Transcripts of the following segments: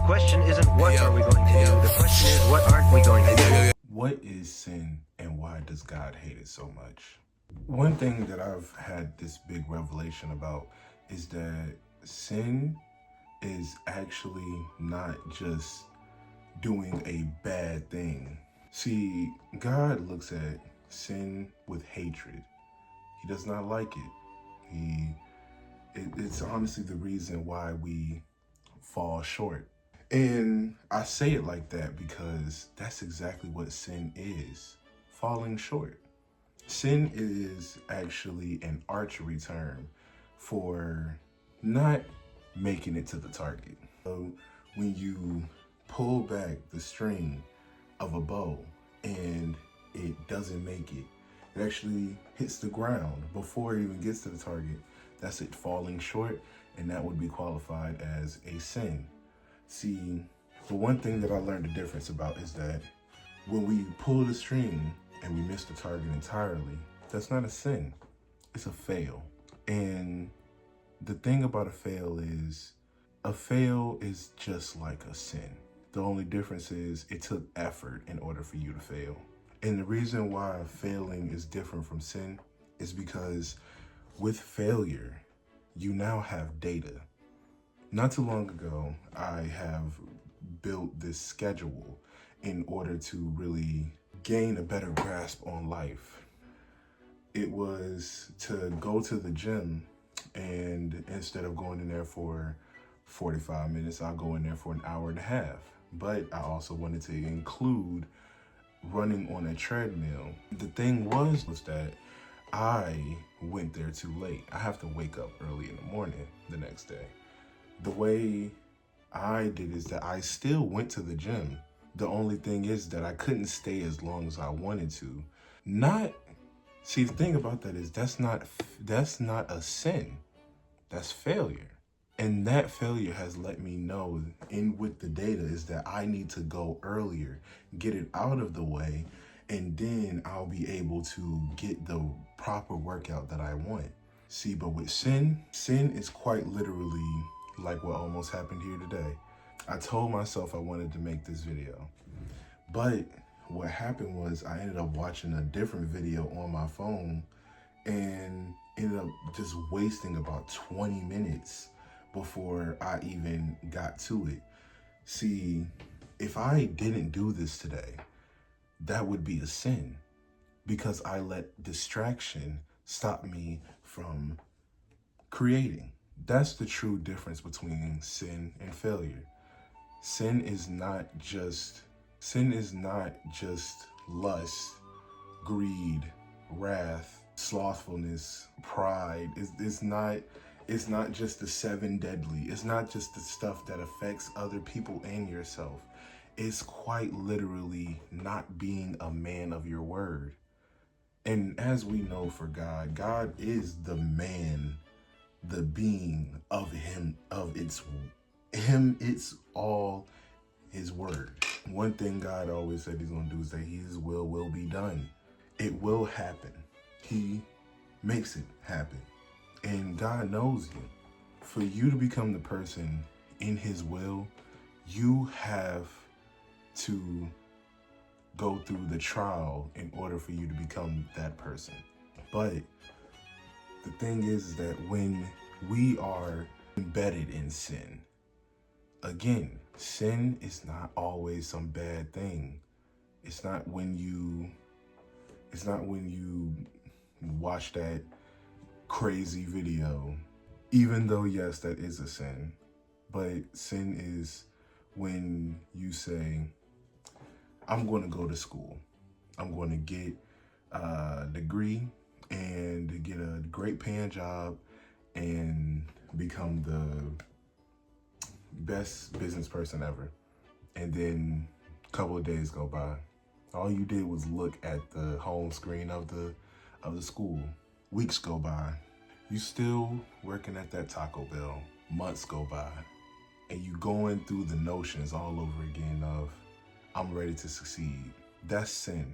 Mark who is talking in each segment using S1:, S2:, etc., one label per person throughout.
S1: question isn't what are we going to do, the question is what aren't we going to do.
S2: What is sin and why does God hate it so much? One thing that I've had this big revelation about is that sin is actually not just doing a bad thing. See, God looks at sin with hatred. He does not like it. It's honestly the reason why we fall short. And I say it like that because that's exactly what sin is, falling short. Sin is actually an archery term for not making it to the target. So when you pull back the string of a bow and it doesn't make it, it actually hits the ground before it even gets to the target. That's it falling short, and that would be qualified as a sin. See, the one thing that I learned the difference about is that when we pull the string and we miss the target entirely, that's not a sin, it's a fail. And the thing about a fail is just like a sin. The only difference is it took effort in order for you to fail. And the reason why failing is different from sin is because with failure, you now have data. Not too long ago, I have built this schedule in order to really gain a better grasp on life. It was to go to the gym, and instead of going in there for 45 minutes, I'll go in there for an hour and a half. But I also wanted to include running on a treadmill. The thing was that I went there too late. I have to wake up early in the morning the next day. The way I did is that I still went to the gym. The only thing is that I couldn't stay as long as I wanted to. See, the thing about that is that's not a sin. That's failure. And that failure has let me know with the data is that I need to go earlier, get it out of the way, and then I'll be able to get the proper workout that I want. See, but with sin is quite literally like what almost happened here today. I told myself I wanted to make this video, but what happened was I ended up watching a different video on my phone and ended up just wasting about 20 minutes before I even got to it. See, if I didn't do this today, that would be a sin because I let distraction stop me from creating. That's the true difference between sin and failure. Sin is not just lust, greed, wrath, slothfulness, pride. It's not just the 7 deadly. It's not just the stuff that affects other people and yourself. It's quite literally not being a man of your word. And as we know for God, God is the man, the being of him, it's all his word. One thing God always said he's gonna do is that his will be done. It will happen. He makes it happen. And God knows you. For you to become the person in his will, you have to go through the trial in order for you to become that person. But the thing is that when we are embedded in sin, again, sin is not always some bad thing. It's not when you watch that crazy video, even though yes, that is a sin. But sin is when you say, I'm going to go to school. I'm going to get a degree and get a great paying job and become the best business person ever. And then a couple of days go by. All you did was look at the home screen of the school. Weeks go by. You still working at that Taco Bell. Months go by. And you going through the notions all over again of, I'm ready to succeed. That's sin.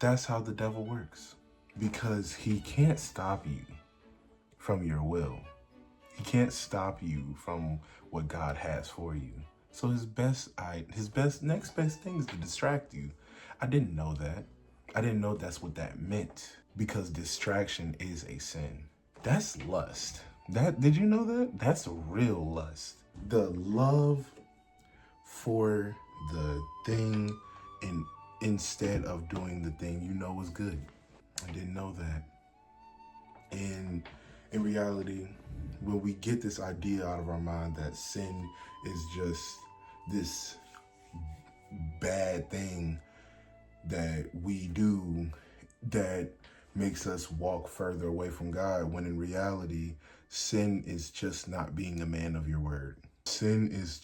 S2: That's how the devil works. Because he can't stop you from your will. He can't stop you from what God has for you. So his next best thing is to distract you. I didn't know that. I didn't know that's what that meant, because distraction is a sin. That's lust. Did you know that? That's real lust. The love for the thing and instead of doing the thing you know is good. I didn't know that. And in reality, when we get this idea out of our mind that sin is just this bad thing that we do that makes us walk further away from God, when in reality, sin is just not being a man of your word. Sin is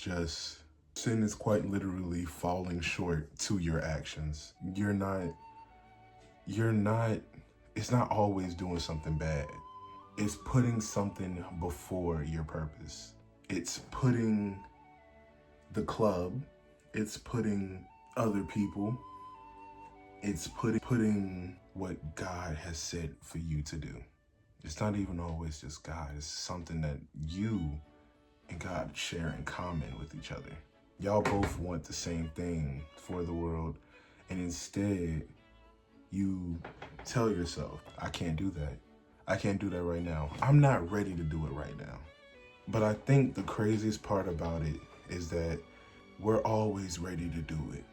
S2: quite literally falling short to your actions. It's not always doing something bad. It's putting something before your purpose. It's putting the club, it's putting other people, it's putting what God has said for you to do. It's not even always just God. It's something that you and God share in common with each other. Y'all both want the same thing for the world, and instead you tell yourself, I can't do that. I can't do that right now. I'm not ready to do it right now. But I think the craziest part about it is that we're always ready to do it,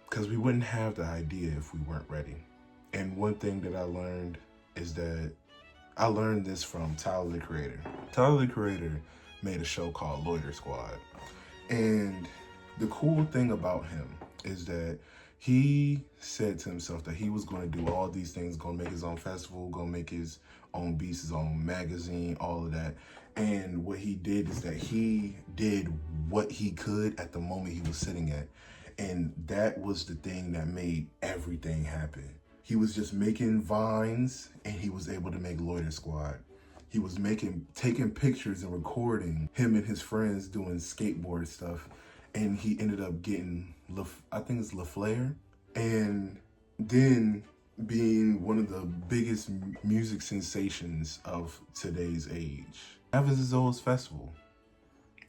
S2: because we wouldn't have the idea if we weren't ready. And one thing that I learned is that I learned this from Tyler, the Creator. Tyler, the Creator made a show called Loiter Squad. And the cool thing about him is that he said to himself that he was going to do all these things, going to make his own festival, going to make his own beats, his own magazine, all of that. And what he did is that he did what he could at the moment he was sitting at. And that was the thing that made everything happen. He was just making vines, and he was able to make Loiter Squad. He was taking pictures and recording him and his friends doing skateboard stuff. And he ended up getting, I think it's LaFleur. And then being one of the biggest music sensations of today's age. That was his old festival.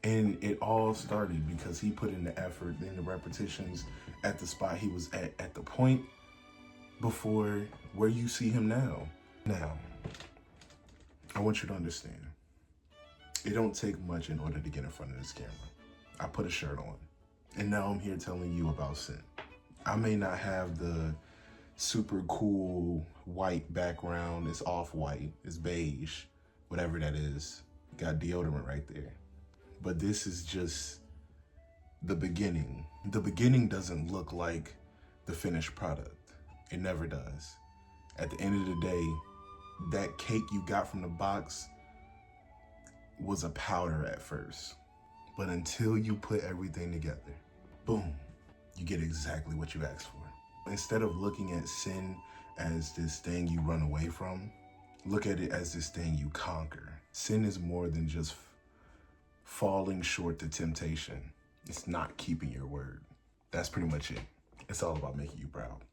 S2: And it all started because he put in the effort and the repetitions at the spot he was at the point before where you see him now. Now, I want you to understand, it don't take much in order to get in front of this camera. I put a shirt on, and now I'm here telling you about sin. I may not have the super cool white background. It's off-white, it's beige, whatever that is. Got deodorant right there. But this is just the beginning. The beginning doesn't look like the finished product. It never does. At the end of the day, that cake you got from the box was a powder at first. But until you put everything together, boom, you get exactly what you asked for. Instead of looking at sin as this thing you run away from, look at it as this thing you conquer. Sin is more than just falling short to temptation. It's not keeping your word. That's pretty much it. It's all about making you proud.